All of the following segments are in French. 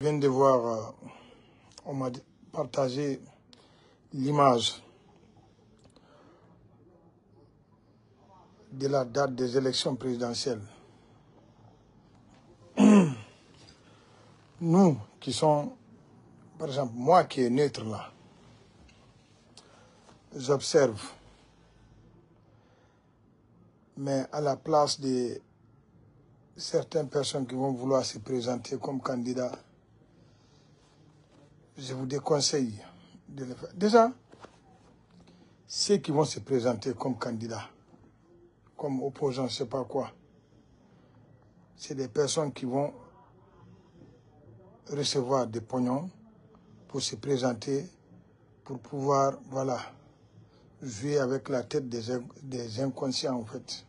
Je viens de voir, on m'a partagé l'image de la date des élections présidentielles. Nous qui sommes, par exemple, moi qui est neutre là, j'observe. Mais à la place de certaines personnes qui vont vouloir se présenter comme candidats, je vous déconseille de le faire. Déjà, ceux qui vont se présenter comme candidats, comme opposants, je ne sais pas quoi, c'est des personnes qui vont recevoir des pognons pour se présenter, pour pouvoir, voilà, jouer avec la tête des inconscients, en fait.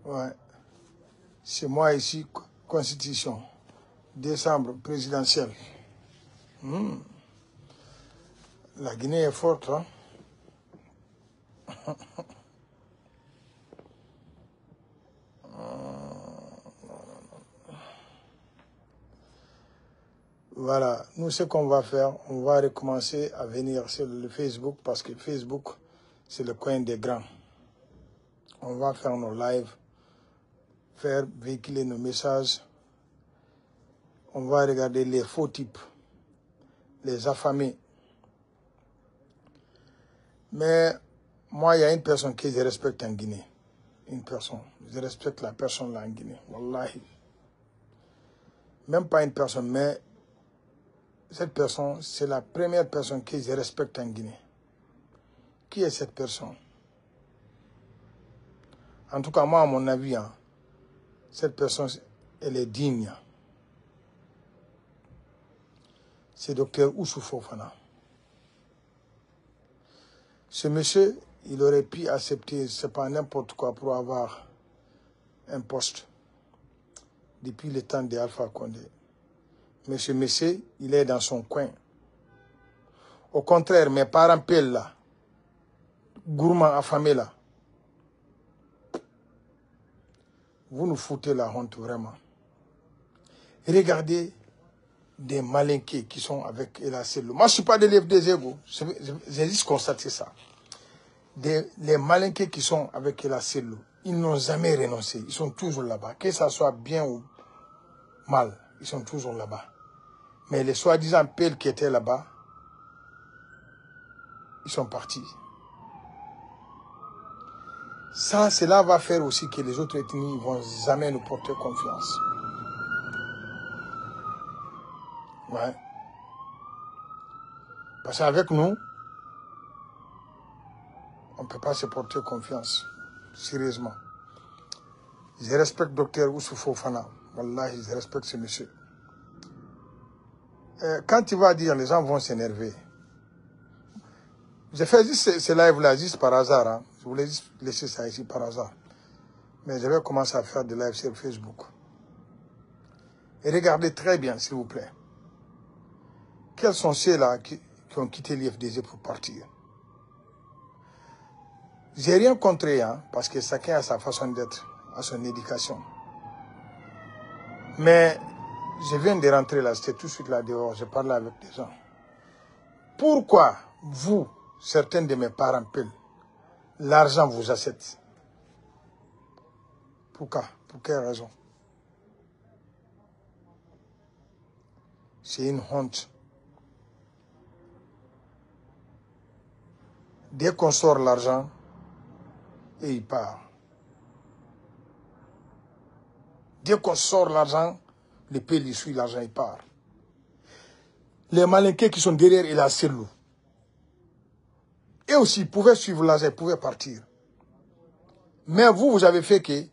Ouais. C'est moi ici, Constitution, décembre, présidentielle. La Guinée est forte, hein? Voilà, nous ce qu'on va faire, on va recommencer à venir sur le Facebook parce que Facebook, c'est le coin des grands. On va faire nos lives, faire véhiculer nos messages. On va regarder les faux types, les affamés. Mais moi, il y a une personne que je respecte en Guinée. Une personne. Je respecte la personne là en Guinée. Wallahi. Même pas une personne, mais cette personne, c'est la première personne que je respecte en Guinée. Qui est cette personne? En tout cas, moi, à mon avis, hein, cette personne, elle est digne. C'est Dr Oussou Fofana. Ce monsieur, il aurait pu accepter, c'est pas n'importe quoi, pour avoir un poste depuis le temps d'Alpha Condé. Mais ce monsieur, il est dans son coin. Au contraire, mes parents pèlent là, gourmands affamés là. Vous nous foutez la honte vraiment. Regardez des malinqués qui sont avec Ella Sello. Moi, je ne suis pas de l'élève des égaux. J'ai juste constaté ça. Les malinqués qui sont avec Ella Sello, ils n'ont jamais renoncé. Ils sont toujours là-bas. Que ça soit bien ou mal, ils sont toujours là-bas. Mais les soi-disant pèles qui étaient là-bas, ils sont partis. Ça, cela va faire aussi que les autres ethnies ne vont jamais nous porter confiance. Ouais. Parce qu'avec nous, on ne peut pas se porter confiance. Sérieusement. Je respecte Dr Oussou Fofana. Wallahi, je respecte ce monsieur. Quand il va dire, les gens vont s'énerver. J'ai fait juste ce live-là, juste par hasard. Hein. Je voulais juste laisser ça ici par hasard. Mais je vais commencer à faire des lives sur Facebook. Et regardez très bien, s'il vous plaît. Quels sont ceux-là qui ont quitté l'IFDG pour partir? J'ai rien contre eux, hein, parce que chacun a sa façon d'être, a son éducation. Mais je viens de rentrer là, c'était tout de suite là dehors, je parlais avec des gens. Pourquoi vous, certains de mes parents pèlent, l'argent vous achète? Pourquoi? Pour quelle raison? C'est une honte. Dès qu'on sort l'argent, et il part. Dès qu'on sort l'argent, le pays suit l'argent, il part. Les malinqués qui sont derrière, il a Sello. Et aussi, ils pouvaient suivre l'argent, ils pouvaient partir. Mais vous, vous avez fait que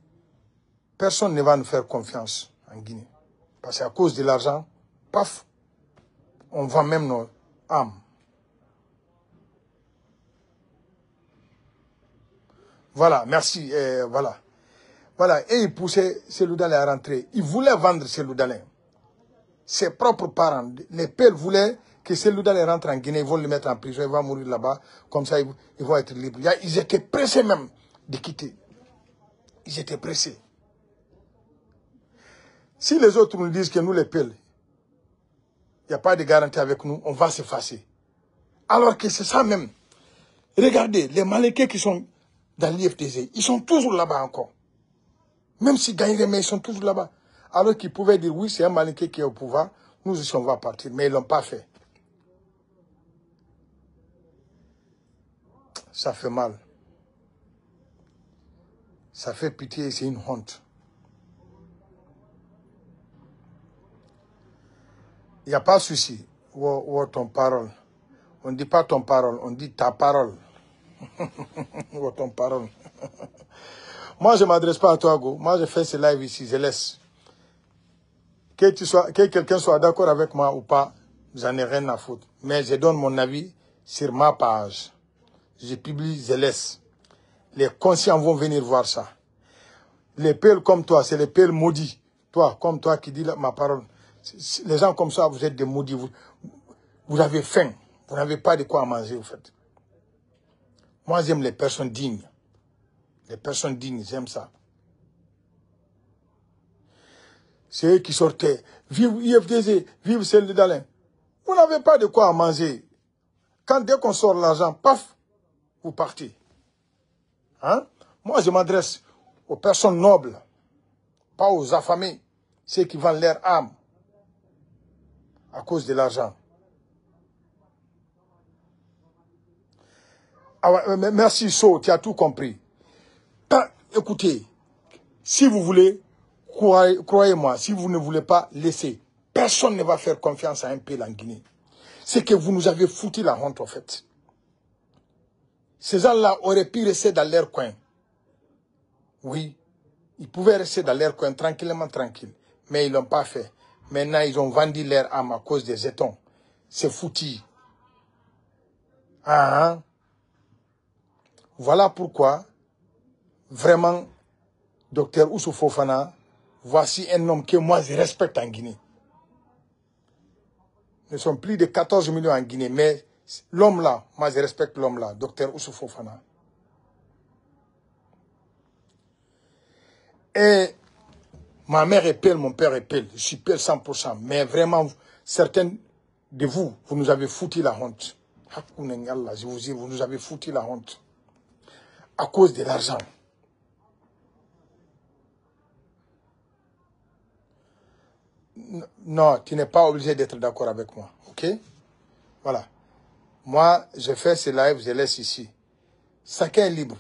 personne ne va nous faire confiance en Guinée. Parce qu'à cause de l'argent, paf, on vend même nos âmes. Voilà, merci, voilà. Voilà, et il poussait Cellou Dalein à rentrer. Il voulait vendre Cellou Dalein. Ses propres parents, les pères voulaient que Cellou Dalein rentre en Guinée, ils vont le mettre en prison, il va mourir là-bas, comme ça ils vont être libres. Ils étaient pressés même de quitter. Ils étaient pressés. Si les autres nous disent que nous les pèles, il n'y a pas de garantie avec nous, on va s'effacer. Alors que c'est ça même. Regardez, les Malinqués qui sont dans l'IFDZ, ils sont toujours là-bas encore. Même s'ils gagnent, mais ils sont toujours là-bas. Alors qu'ils pouvaient dire, oui, c'est un Malinqué qui est au pouvoir, nous aussi on va partir. Mais ils ne l'ont pas fait. Ça fait mal. Ça fait pitié, c'est une honte. Il n'y a pas de souci. Ou ton parole. On ne dit pas ton parole, on dit ta parole. Ou ton parole. Moi, je ne m'adresse pas à toi, Go. Moi, je fais ce live ici, je laisse. Que quelqu'un soit d'accord avec moi ou pas, j'en ai rien à foutre. Mais je donne mon avis sur ma page. Je publie, je laisse. Les conscients vont venir voir ça. Les peuls comme toi, c'est les peuls maudits. Toi, comme toi qui dis ma parole. Les gens comme ça, vous êtes des maudits. Vous avez faim. Vous n'avez pas de quoi manger, en fait. Moi, j'aime les personnes dignes. Les personnes dignes, j'aime ça. C'est eux qui sortaient. Vive IFDZ, vive celle de Dalin. Vous n'avez pas de quoi manger. Dès qu'on sort l'argent, paf, vous partez. Hein? Moi, je m'adresse aux personnes nobles, pas aux affamés, ceux qui vendent leur âme à cause de l'argent. Ah, merci, So, tu as tout compris. Écoutez, si vous voulez, croyez-moi, si vous ne voulez pas, laissez. Personne ne va faire confiance à un pays en Guinée. C'est que vous nous avez foutu la honte, en fait. Ces gens-là auraient pu rester dans leur coin. Oui, ils pouvaient rester dans leur coin tranquillement, tranquille. Mais ils ne l'ont pas fait. Maintenant, ils ont vendu leur âme à cause des jetons. C'est foutu. Ah, voilà pourquoi, vraiment, Dr Ousou Fofana, voici un homme que moi je respecte en Guinée. Nous sommes plus de 14 millions en Guinée, mais l'homme là, moi je respecte l'homme là, Dr Ousou Fofana. Et ma mère est pelle, mon père est pelle, je suis pelle 100%, mais vraiment, certains de vous, vous nous avez foutu la honte. Je vous dis, vous nous avez foutu la honte. À cause de l'argent. Non, tu n'es pas obligé d'être d'accord avec moi, ok? Voilà. Moi, je fais ce live, je laisse ici. Chacun est libre.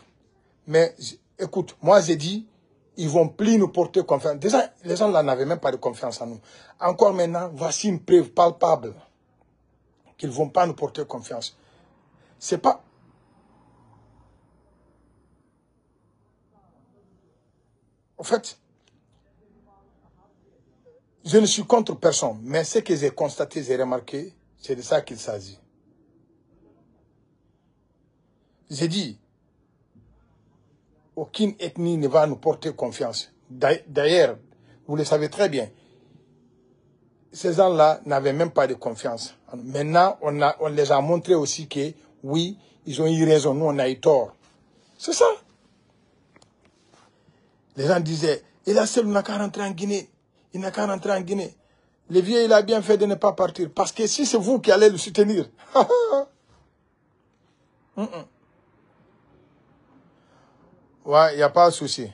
Mais, écoute, moi j'ai dit, ils vont plus nous porter confiance. Déjà, les gens là n'avaient même pas de confiance en nous. Encore maintenant, voici une preuve palpable qu'ils ne vont pas nous porter confiance. C'est pas... En fait, je ne suis contre personne, mais ce que j'ai constaté, j'ai remarqué, c'est de ça qu'il s'agit. J'ai dit, aucune ethnie ne va nous porter confiance. D'ailleurs, vous le savez très bien, ces gens-là n'avaient même pas de confiance. Maintenant, on les a montré aussi que, oui, ils ont eu raison, nous on a eu tort. C'est ça. Les gens disaient, il a seul n'a qu'à rentrer en Guinée. Il n'a qu'à rentrer en Guinée. Le vieux, il a bien fait de ne pas partir. Parce que si c'est vous qui allez le soutenir. Ouais, il n'y a pas de souci.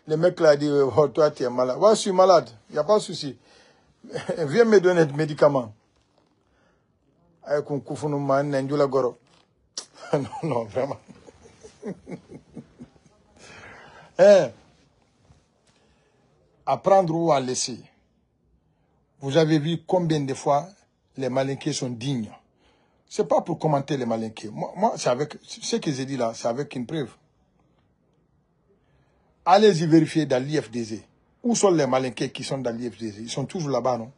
Le mec l'a dit, oh, toi tu es malade. Ouais, je suis malade, il n'y a pas de souci. Viens me donner des médicaments. Non, vraiment. Apprendre ou à laisser. Vous avez vu combien de fois les Malinqués sont dignes. Ce n'est pas pour commenter les Malinqués. Moi c'est avec ce que j'ai dit là, c'est avec une preuve. Allez-y vérifier dans l'IFDZ. Où sont les Malinqués qui sont dans l'IFDZ? Ils sont toujours là-bas, non?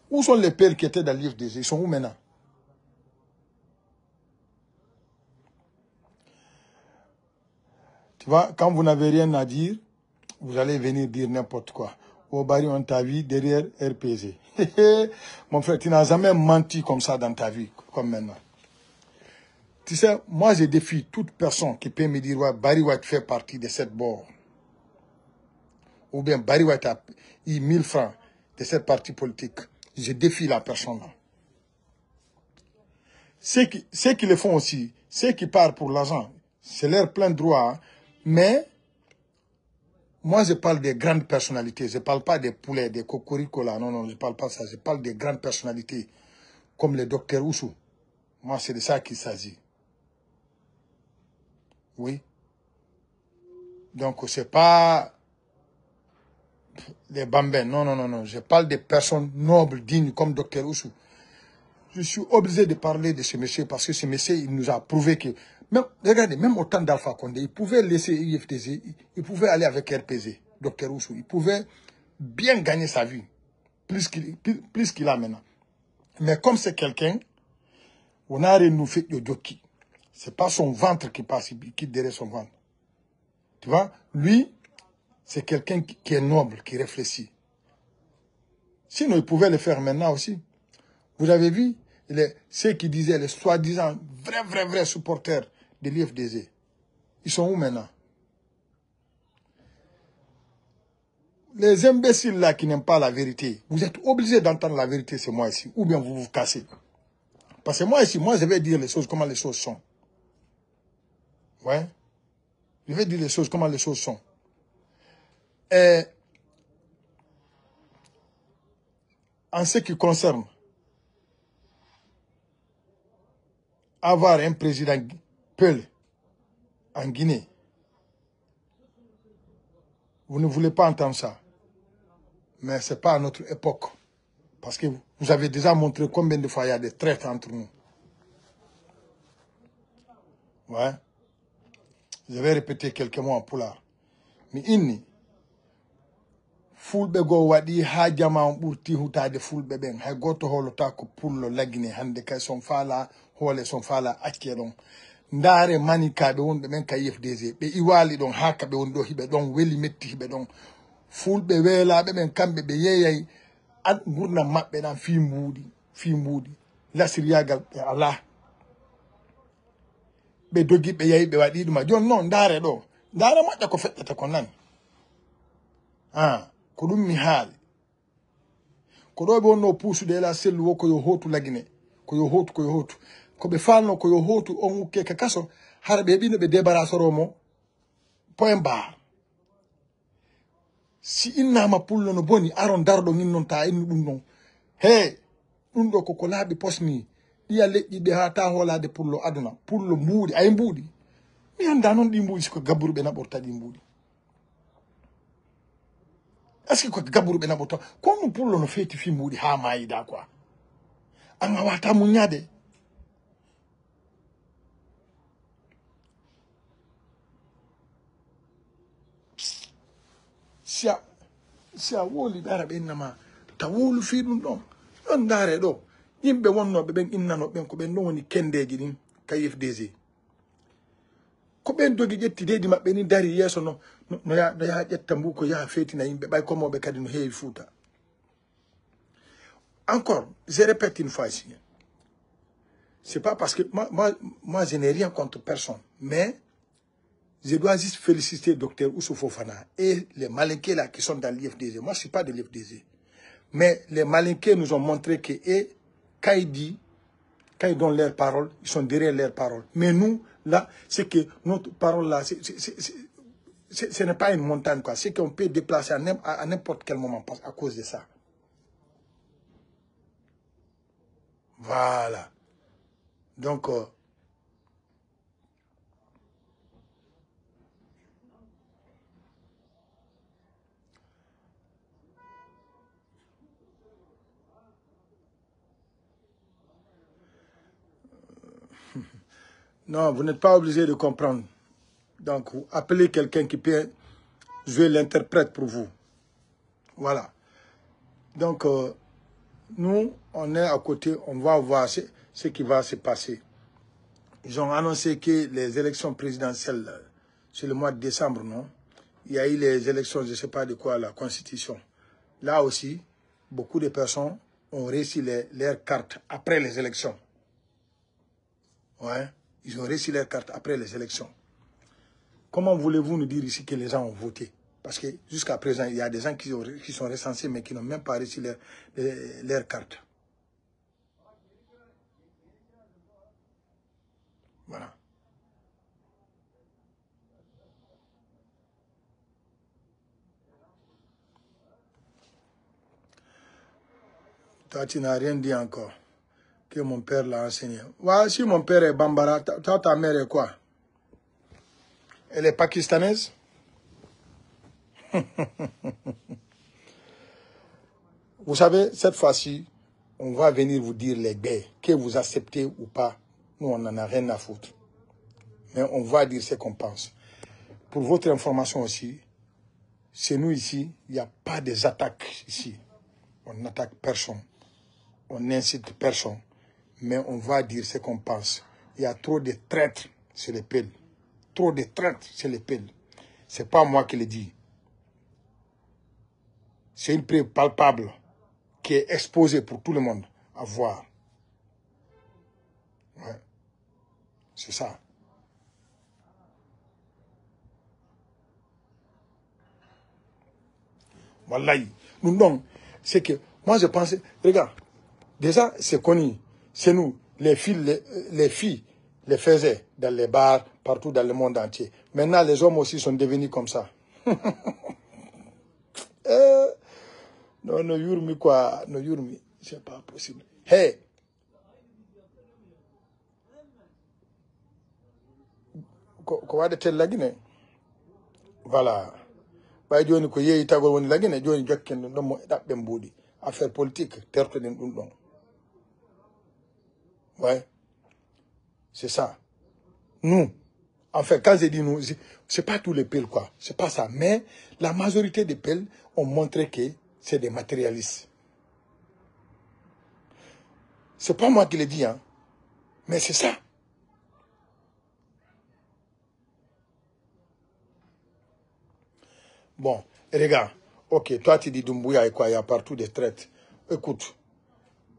Où sont les pères qui étaient dans l'IFDZ? Ils sont où maintenant? Tu vois, quand vous n'avez rien à dire, vous allez venir dire n'importe quoi. Au Bari, on t'a vu derrière RPG. Mon frère, tu n'as jamais menti comme ça dans ta vie, comme maintenant. Tu sais, moi, je défie toute personne qui peut me dire, ouais, Bari White fait partie de cette bord. ou bien Barry White a eu 1000 francs de cette partie politique, je défie la personne là. Ceux qui le font aussi, ceux qui parlent pour l'argent, c'est leur plein droit. Hein. Mais moi, je parle des grandes personnalités. Je ne parle pas des poulets, des cocoricots là. Non, non, je ne parle pas de ça. Je parle des grandes personnalités, comme le docteur Oussou. Moi, c'est de ça qu'il s'agit. Oui. Donc, ce n'est pas des bambins. Non, non, non, non. Je parle des personnes nobles, dignes, comme docteur Oussou. Je suis obligé de parler de ce monsieur parce que ce monsieur, il nous a prouvé que... Même, regardez, même au temps d'Alpha Condé, il pouvait laisser IFTZ, il pouvait aller avec RPZ, docteur Oussou. Il pouvait bien gagner sa vie, plus qu'il a maintenant. Mais comme c'est quelqu'un, on a renouvelé le jockey. Ce n'est pas son ventre qui passe, il quitte derrière son ventre. Tu vois, lui, c'est quelqu'un qui est noble, qui réfléchit. Sinon, il pouvait le faire maintenant aussi. Vous avez vu ceux qui disaient, les soi-disant vrais supporters de l'IFDZ. Ils sont où maintenant? Les imbéciles là qui n'aiment pas la vérité, vous êtes obligés d'entendre la vérité, c'est moi ici. Ou bien vous vous cassez. Parce que moi ici, moi je vais dire les choses comment les choses sont. Ouais. Je vais dire les choses comment les choses sont. Et en ce qui concerne avoir un président Peul en Guinée, vous ne voulez pas entendre ça. Mais ce n'est pas à notre époque. Parce que vous avez déjà montré combien de fois il y a des traites entre nous. Ouais. Je vais répéter quelques mots en pulaar. Mi inni. Fulbe go wadi ha jama on burti hutade fulbe ben. Hay goto holota ko pullo lagine hande kay son fala hole son fala acce don. Ndare manikaɓe wonɓe men ka IFDG ɓe iwali ɗon ha kaɓe woni ɗo hiɓe ɗon weli metti hiɓe ɗon fulɓe weelaɓe ɓen kamɓe ɓe yeeyay gurdam maɓɓe ɗan fi mbuuɗi lasiriyagal ɓe ala ɓe dogi ɓe yahi ɓe waɗi ɗuma joni noon ndaare ɗo ndaare moƴƴa ko feƴƴata ko nan ko ɗum mi haali ko ɗo ɓe wonno puusude ela sellu wo ko yo hootu lagine ko yo hootu ko ɓe falno ko yo hootu on ukke ka kaso hara ɓe heɓino ɓe débarasoromo point barre si innama pullo no boni aron darɗo nin noon ta innu ɗum ɗon he ɗum ɗo koko laaɓi posni ɗiya leƴƴi ɓe ha ta hoolade pullo aduna pullo mbuuɗi ay mbuuɗi mi anda noon ɗi mbuuɗi siko gabburuɓe naɓorta ɗi mbuuɗi est ce que ko gabburuɓe naɓorta ko ɗum pullo no feeti fi mbuuɗi ha mayida quoi an a wata muñade si a wooli ɓe ara ɓe innama ta woolu fi ɗum ɗon ɗon ndaare ɗo yimɓe wonnoɓe ɓen innanoɓe ɓen ko ɓen ɗon woni kendeji ɗin ka IFDG ko ɓen dogi ƴetti deydi maɓɓe ni dari yeeso no yaha ƴetta mbu ko yaha feetina yimɓe ɓay komoɓe kadi no heewi Fuuta. Encore, je répète une fois ici, c'est pas parce que moi je n'ai rien contre personne, mais je dois juste féliciter Dr Oussou Fofana et les Malinqués là qui sont dans l'IFDG. Moi, je ne suis pas de l'IFDG. Mais les Malinqués nous ont montré que, quand ils donnent leurs paroles, ils sont derrière leurs paroles. Mais nous, là, c'est que notre parole là, ce n'est pas une montagne, quoi. C'est qu'on peut déplacer à n'importe quel moment à cause de ça. Voilà. Donc, non, vous n'êtes pas obligé de comprendre. Donc, vous appelez quelqu'un qui peut jouer l'interprète pour vous. Voilà. Donc, nous, on est à côté, on va voir ce qui va se passer. Ils ont annoncé que les élections présidentielles, c'est le mois de décembre, non? Il y a eu les élections, je ne sais pas de quoi, la Constitution. Là aussi, beaucoup de personnes ont réussi leurs cartes après les élections. Ouais, ils ont réussi leurs cartes après les élections. Comment voulez-vous nous dire ici que les gens ont voté? Parce que jusqu'à présent, il y a des gens qui sont recensés, mais qui n'ont même pas reçu leur carte. Voilà. Toi, tu n'as rien dit encore. Que mon père l'a enseigné. Ouais, si mon père est Bambara, toi, ta mère est quoi? Elle est pakistanaise? Vous savez, cette fois-ci, on va venir vous dire les baies, que vous acceptez ou pas. Nous, on n'en a rien à foutre. Mais on va dire ce qu'on pense. Pour votre information aussi, chez nous ici, il n'y a pas des attaques ici. On n'attaque personne. On n'incite personne. Mais on va dire ce qu'on pense. Il y a trop de traîtres sur les piles. Trop de traîtres sur les piles. Ce n'est pas moi qui le dis. C'est une preuve palpable qui est exposée pour tout le monde à voir. Ouais. C'est ça. Wallahi. Nous, non. C'est que, moi je pensais, regarde, déjà c'est connu. C'est nous, les filles les faisaient dans les bars, partout dans le monde entier. Maintenant, les hommes aussi sont devenus comme ça. Non, no yurmi quoi, no yurmi, c'est pas possible. Hey, ko wade tel lagine. Voilà. Bay joni ko yeyi tagol woni lagine joni jokken ɗum mo ɗaɓɓe mbuɗi. Affaire politique, tertoɗen ɗum ɗon. Ouais, c'est ça. Nous, en fait, quand je dis nous, c'est pas tous les pelles, quoi. C'est pas ça. Mais la majorité des pelles ont montré que c'est des matérialistes. C'est pas moi qui le dis, hein. Mais c'est ça. Bon, regarde. Ok, toi tu dis Doumbouya et quoi, il y a partout des traites. Écoute,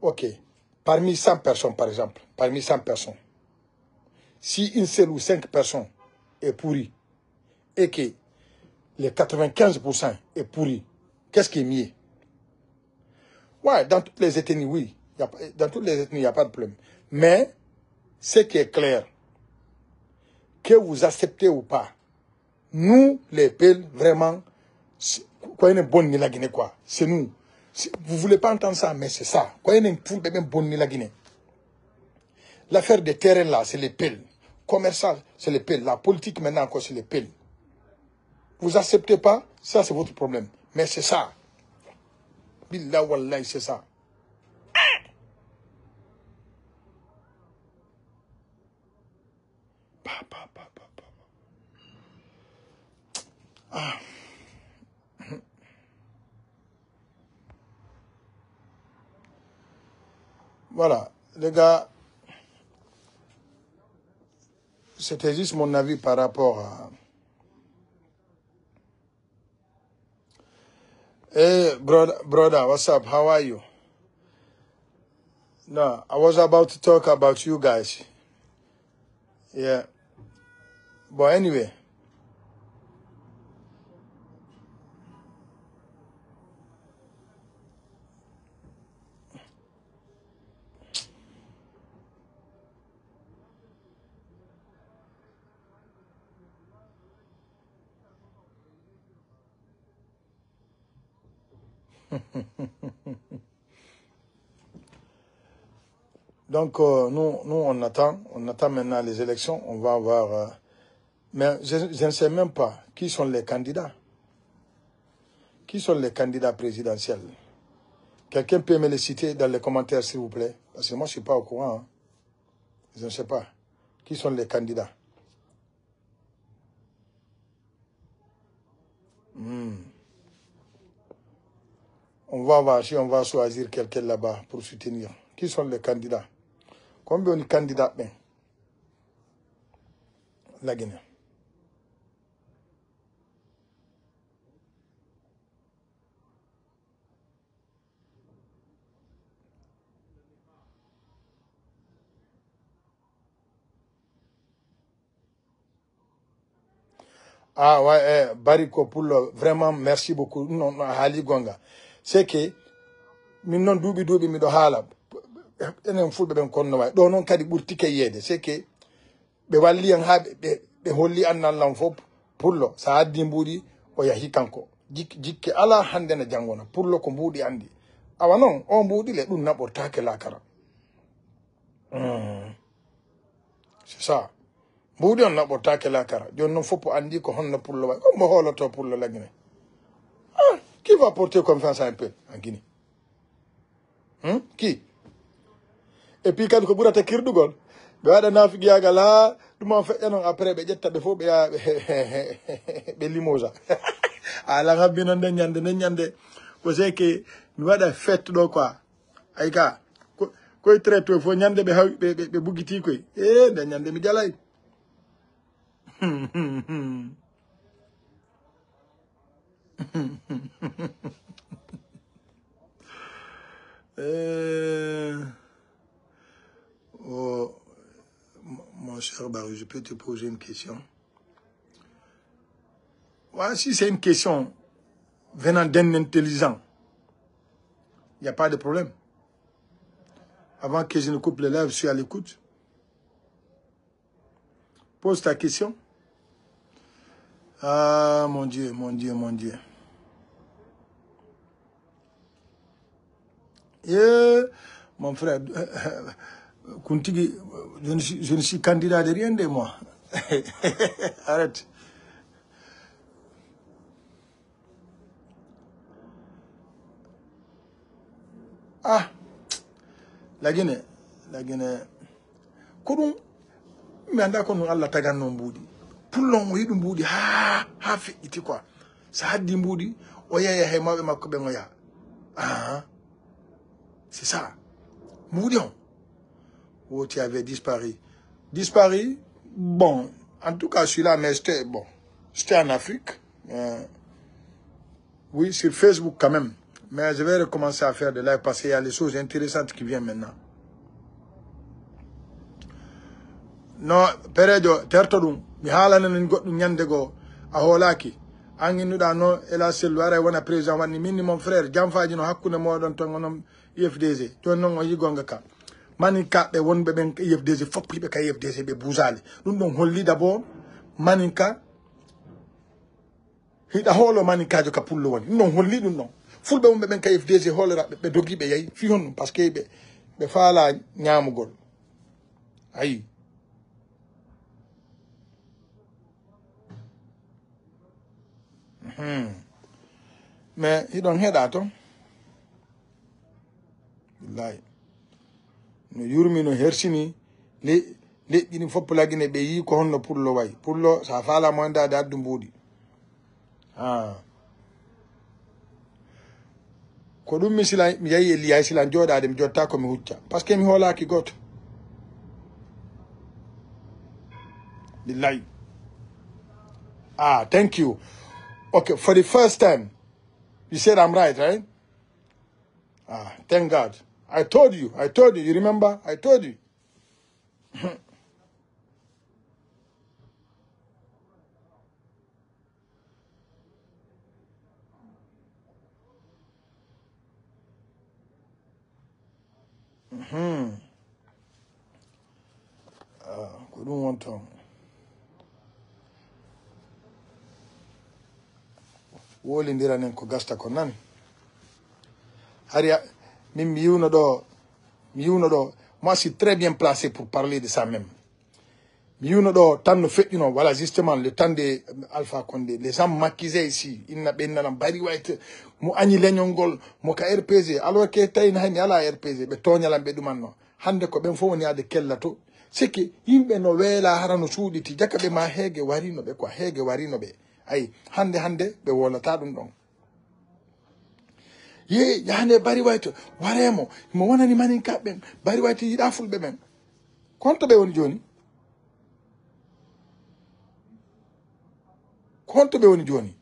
ok, parmi 100 personnes par exemple, parmi 100 personnes, si une seule ou 5 personnes est pourrie et que les 95% est pourri, qu'est-ce qui est mieux? Ouais, dans toutes les ethnies, oui. Dans toutes les ethnies, il n'y a pas de problème. Mais, ce qui est clair, que vous acceptez ou pas, nous, les Peuls, vraiment, quoi, une bonne ni la Guinée, quoi. C'est nous. Vous ne voulez pas entendre ça, mais c'est ça. Quoi, une bonne ni la Guinée. L'affaire des terrains, là, c'est les Peuls. Commerçant, c'est les Peuls. La politique, maintenant, encore, c'est les Peuls. Vous acceptez pas, ça, c'est votre problème. Mais c'est ça. Billah, wallah, c'est ça. Ah. Voilà, les gars, c'était juste mon avis par rapport à... Hey, brother, what's up? How are you? No, I was about to talk about you guys. Yeah. But anyway. Donc, nous, on attend maintenant les élections. On va avoir... mais je ne sais même pas qui sont les candidats. Qui sont les candidats présidentiels? Quelqu'un peut me les citer dans les commentaires, s'il vous plaît? Parce que moi, je ne suis pas au courant. Hein. Je ne sais pas. Qui sont les candidats? On va voir si on va choisir quelqu'un là-bas pour soutenir. Qui sont les candidats? Combien de candidats? La Guinée. Ah ouais, Bariko pour le, vraiment merci beaucoup. Non, non, Hali Gonga. C'est que, min non dubi mi do hala. Enen fulbe ben konno way. Do non kadi burti ke yede. C'est que, be walli en ha be holli annan lam fop pullo sa addi mbudi o yahi kanko jikke ala hande na jangona pullo ko mbudi andi awa non o mbudi le dum nabortake la kara c'est ça mbudi on nabortake la kara jonnon fop andi ko honno pullo way ko mo holoto pullo lagine qui va porter confiance à un peu en Guinée qui et puis quand ko burata kirdugol be wada nafigi yagal ha dum fe non après be jetta be fo be ya be limoja ala ngabino de nyande ko c'est que mi wada fête do quoi ay ka koy traité fo nyande be bugiti koy de nyande mi jalay oh, mon cher Barry, je peux te poser une question. Ouais, si c'est une question venant d'un intelligent, il n'y a pas de problème. Avant que je ne coupe les lèvres, je suis à l'écoute. Pose ta question. Ah, mon Dieu, mon Dieu, mon Dieu. Mon frère, Kuntigi, je ne suis candidat de rien de moi. Arrête. Ah, la Guinée. Koudou, mais anda kono Allah tagan non boudi. Pour l'on yi dum boudi ha fi iti quoi. Ça a dit boudi, oya ya he mabe makobe ngoya. Ah. C'est ça. Boudi on. Oh, tu avais disparu. Disparu? Bon, en tout cas, celui-là, mais c'était bon. C'était en Afrique. Oui, sur Facebook quand même. Mais je vais recommencer à faire de live parce qu'il y a des choses intéressantes qui viennent maintenant. No, perejo, tertodum, mi halanen goddum nyande go a holaki. Anginuda no ela sellu ara wona président wani minni mon frère jamfaaji no hakkunde modon to ngonom IFDG. Ton non o yigonga ka. Maninka be wonbe ben IFDG fop libe ka IFDG be bouzali. Dum don holli d'abord maninka hida holo maninka jo ka pullo woni. Non holli dum non. Fulbe wonbe ben ka IFDG holora be dogi be yayi fi hon parce que be faala nyaamugol. Ayi. Mais he don't hear that, Wallahi. No yurmi no hersini le dini fop lagine be yi ko honno pullo way. Pullo sa fala mo nda da dumbudi. Ah. Ko dum mi sila mi yayi Eliya sila joda de mi jotta ko mi hucca. Parce que mi hola ki goto. Wallahi. Ah, thank you. Okay, for the first time, you said I'm right, right? Ah, thank God. I told you, you remember? I told you. I don't want to. Woli ndira nen ko gasta ko nan. Haria, mi yuno do. Moi, je suis très bien placé pour parler de ça même. Miuno do tant de fait, voilà justement le temps de Alpha Condé. Les gens maquisés ici, ils n'a pas bari white, mo ani lenyongol, mo ka RPG, alors que tay na ni ala RPG, be tonya lambe du manno. Hande ko ben fo woni ade kellato. C'est que yimbe no wela harano suuditi jakabe ma hege warino be ko hege warino be. Ay hande be wolata dum don. Ye yane bari white waremo mo wonani manin kabben bari white yida fulbe men. Konto be woni joni? Konto be woni joni?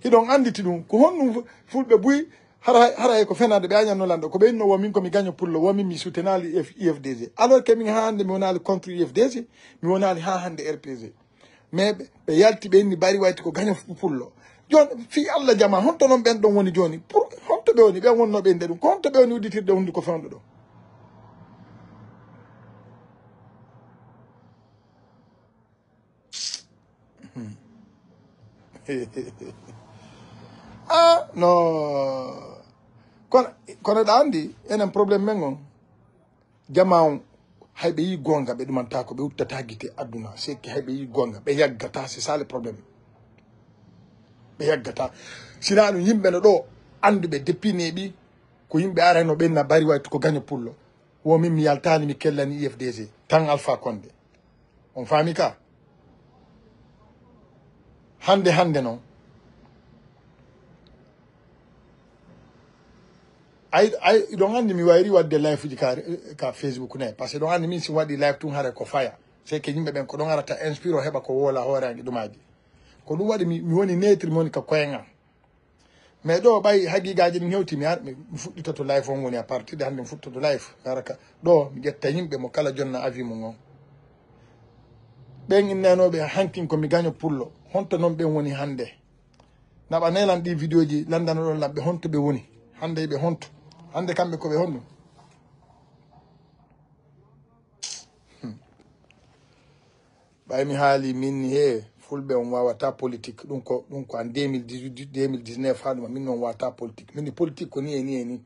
hidon anditi dum ko honnu fulbe buy hara ko fenade be anya no lando ko be no wamin ko mi gagno pour le wami mi soutenali IFDG alors que mi hande mi wonali contre IFDG mi wonali ha hande RPG mais be yalti be ni bari wayti ko gagno pullo jon fi Allah jama honto non ben don woni joni pour honto be woni be wonno be ndedum honto be woni uditirde hundi ko fewndo do ah no kono da andi enen problème men on jama haybe yi gonga be dumanta ko be uttata gite aduna c'est que haybe yi gonga be yaggata c'est ça le problème be yaggata sinaanu yimbe no do anduɓe depuis neeɓi ko yimɓe arano ɓenna bari way ko gagne pullo womin mi yaltani mi kellani IFDG tan Alpha Condé on faami ka hande noon ay ɗon anndi mi wayri wadde live uji ka Facebook ne par ce que ɗon anndi min si waɗi live tun hara ko faya c'est que yimɓe ɓen ko ɗon arata inspire o heɓa ko wola hooreange ɗumaji ko ɗum waɗi mi woni netri mi woni ka koyenga mais ɗo ɓay haqiqaji ɗin hewti mi fuɗɗitoto live on woni à partir de hannde mi fuɗɗoto live garaka ɗo mi ƴetta yimɓe mo kala jonna avis mum on ɓen innenoɓe hankin komi gaño pullo honto noon ɓen woni hannde naɓa nelan ɗi vidéo ji landano ɗon lamɓe honto ɓe woni hannde ɓe honto hannde kamɓe koɓe honno ɓay mi haali min he fulɓe on wawata politique ɗum ko en 2018 2019 ha ɗuma min noon wawata politique min politique ko ni e ni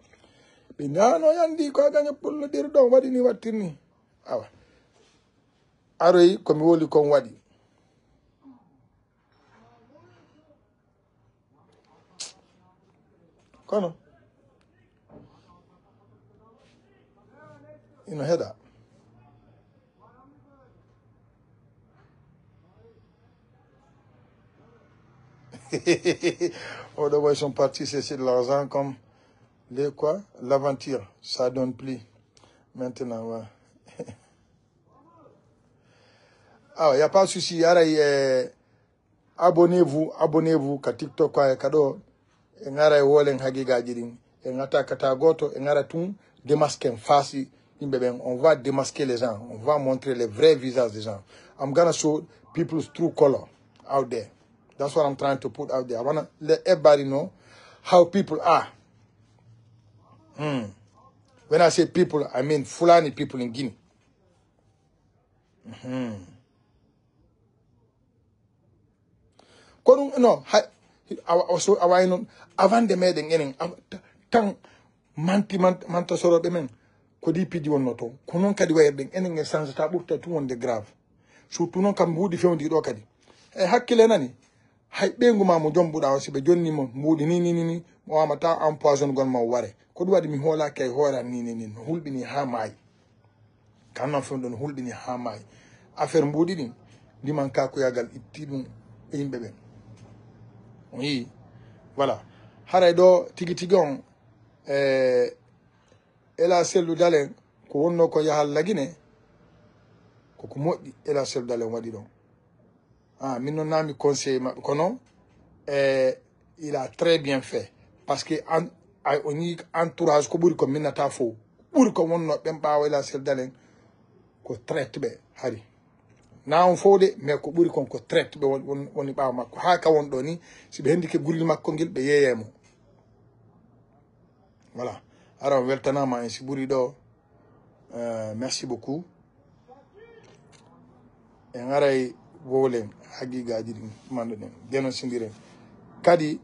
ɓe nano yandi ko a gaña pullo ɗir ɗon waɗi ni wattirni awa aroyi komi woli kon waɗi kono ino heɗa oh, de ils sont partis chercher de l'argent comme les quoi, l'aventure, ça donne plus. Maintenant, ouais. Ah, il n'y a pas de souci. Abonnez-vous, ka TikTok, quoi, kado, ngara wolen hagiga jirin, ngata kata goto, ngara tun, démasquer face, on va démasquer les gens, on va montrer les vrais visages des gens. I'm gonna show people's true color out there. That's what I'm trying to put out there. I want to let everybody know how people are. When I say people, I mean Fulani people in Guinea. No, avant de m'aider, tant manta soro de men, kodi pidi won noto, konon kadi wayden enen e sans ta burta tout wonde grave. Surtout non kam budi fewndi do kadi. E hakkile nani. Hay ɓenguma mo jombuɗa o siɓe jonni mo mbuɗi ni mo wamata empoison gon ma ware ko ɗum waɗi mi hoolaki e hoora ni no hulɓini ha maayi kan noon fewɗo no hulɓini ha maayi affaire mbuɗi ɗin ndiman kakoyagal itti ɗum e yimɓe ɓen on yii voilà haray ɗo tigi tigi on ela sellu dalen ko wonno ko yahal lagine koko moƴƴi ela sellu dalen waɗi ɗon ah, min non nami conseil kono il a très bien fait parce que on yi entourage ko ɓuri ko minnata fo ɓuri ko wonno ɓen ɓawa ila sel dalen ko traite ɓe hari na on fo de mais ko ɓuri kon ko traite ɓe woni ɓawa makko ha ka won ɗo ni si ɓe hendi ke guril makko ngel ɓe yeeyemo voilà ara on weltanama en si ɓuri ɗo merci beaucoup en aray wolen haqiqaji ɗin manɗo ɗen dénoncidiren kadi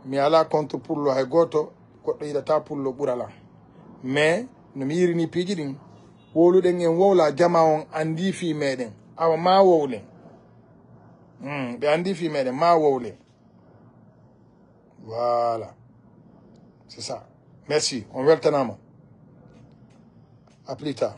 mi ala contre pullo hay goto goɗɗo yiɗata pullo ɓurala mais no mi yirini piiji ɗin wowluɗen en wowla jama on andi fi meɗen awa ma wowlen ɓe andi fi meɗen ma wowlen voilà c'est ça merci on weltanama à plus tard.